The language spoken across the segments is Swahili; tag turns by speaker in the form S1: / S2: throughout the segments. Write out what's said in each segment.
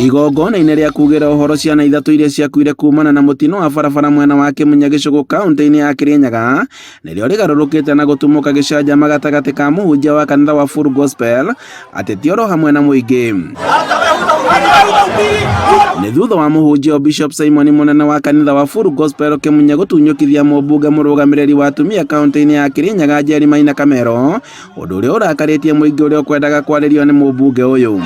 S1: igongona-inĩ rĩa kugira ũhoro ciana ithatũ iria ciakuire kumana na mũtino wa barabara mwena wa Kĩmunya Gĩcũgũ kaunti-inĩ ya Kirinyaga nĩrĩo rĩgarũrũkĩte na gũtumũka gĩcanjama gatagatĩ ka mũhunjia wa kanitha wa Full Gospel, ateti oro hamwe na mũingĩ. Nĩ thutha wa mũhunjia Bishop Simon mũnene wa kanitha wa Full Gospel Kĩmunya gũtunyũkithia mũmbunge mũrũgamĩrĩri wa atumia kaunti-inĩ ya Kirinyaga Njeri Maina Kamero, ũndũ ũrĩa ũrakarĩtie mũingĩ ũrĩa ũkwendaga kwarĩrio nĩ mũmbunge ũyũ.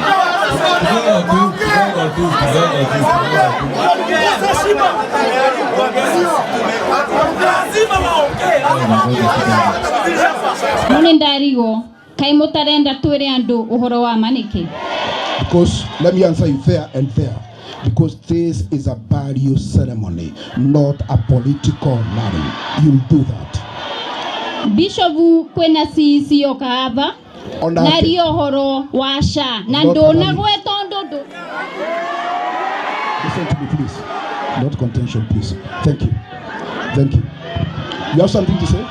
S2: Munendarigo kai mutarenda twire andu uhoro wa manike.
S3: Because let me answer you fair and fair. Because this is a burial ceremony, not a political marriage. You'll do that.
S2: Bishop kwena sisi okava nari ohoro washa na ndona gwetondondo.
S3: Listen to me, please. Not contention, please. Thank you. Thank you. You have something to say?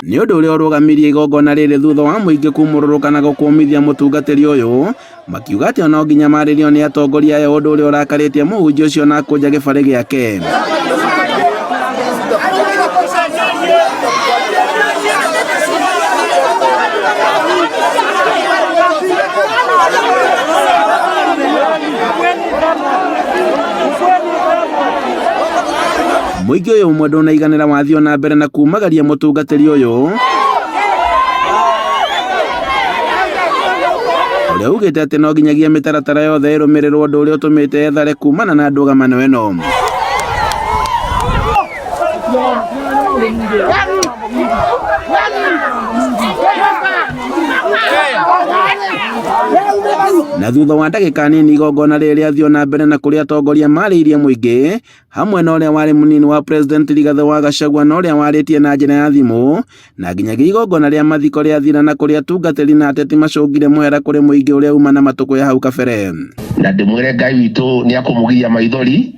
S1: Nĩ ũndũ ũrĩa ũrũgamirie igongona rĩrĩ thutha wa mũingĩ kumũrũrũka na gũkũmithia mũtungatĩri ũyũ, makiuga atĩ no nginya marĩrio nĩ atongoria aya, ũndũ ũrĩa ũrakarĩtie mũhunjia ũcio na kũnja gĩbarĩ gĩake. Mũingĩ ũyũ ũmwe ndũnaiganĩra wathio na mbere na kumagaria mũtungatĩri ũyũ, ũrĩa ugĩte atĩ no nginyagia mĩtaratara yothe ĩrũmĩrĩrwo, ũndũ ũrĩa ũtũmĩte ethare kumana na ndũgamano ĩno. Na thutha wa ndagĩka nini igongona rĩrĩ athio na mbere na kũrĩa atongoria marĩirie mũingĩ hamwe na ũrĩa warĩ mũnini wa President Rigathĩ wa Gachagua na ũrĩa warĩtie na njĩra ya thimũ, na nginyagia igongona rĩa mathiko rĩathira na kũrĩa atungatĩri na ateti macũngire mũhera kũrĩ mũingĩ ũrĩa uma na matũkũ ya hau kabere.
S4: Na ndĩmwĩre Ngai witũ nĩ akũmũgiria maithori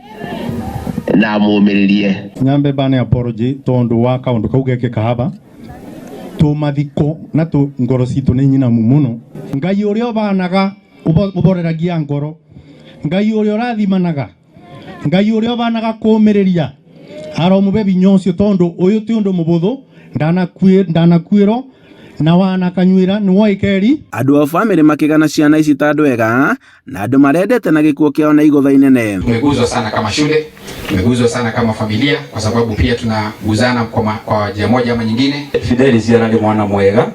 S4: na mũmĩrĩrie.
S5: Nyambe bane apology tondu wa kaundu kau gekĩka haba tu mathiko na tu ngoro citũ nĩ nyina mũno. Ngai ũrĩa ũbanaga ũboreragia ngoro, Ngai ũrĩa ũrathimanaga, Ngai ũrĩa ũbanaga kũmĩrĩria aromũbe binya ũcio tondu ũyũ ti ũndũ mũbũthũ, ndanakwĩrwo na wanakanyuĩra nĩ woikeri.
S1: Andũ a family makigana ciana ici ta andũ ega na andũ marendete na gĩkuo kĩao na igũtha inene.
S6: Tumeguzwa sana kama shule, tumeguzwa sana kama familia, kwa sababu pia tunaguzana kwa njia moja ama nyingine.
S7: Fidelis ni mwana mwega,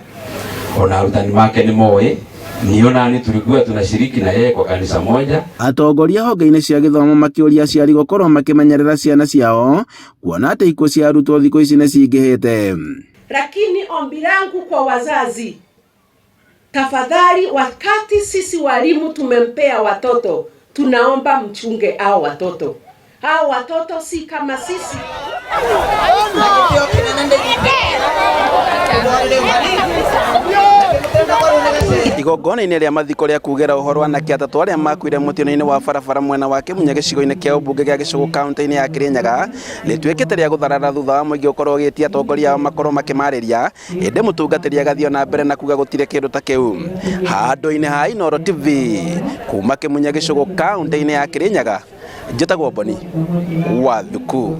S7: ona arutani make ni moe, niona ni tulikuwa tunashiriki na yeye kwa kanisa moja.
S1: Atongoria honge-inĩ cia gĩthomo makĩũria aciari gũkorwo makĩmenyerera ciana ciao, kuona atĩ ikuũ cia arutwo thikũ ici nĩ cingĩhĩte.
S8: Lakini ombi langu kwa wazazi, tafadhali, wakati sisi walimu tumempea watoto, tunaomba mchunge hao watoto. Hao watoto si kama sisi.
S1: Igongona-inĩ rĩa mathiko rĩa kugĩra ũhoro anake atatũ arĩa makuire mũtino-inĩ wa barabara mwena wa Kĩmunya gĩcigo-inĩ kĩa ũmbunge gĩa Gĩcũgũ kaunti-inĩ ya Kirinyaga rĩtuĩkĩte rĩa gũtharara thutha wa mũingĩ ũkorwo ũgĩtia atongoria ao makorwo makĩmarĩria, ĩndĩ mũtungatĩri agathio na mbere na kuga gũtirĩ kĩndũ ta kĩu. Handũ-inĩ ha Inooro TV kuma Kĩmunya Gĩcũgũ kaunti-inĩ ya Kirinyaga, njĩtagwo Boni Wathuku.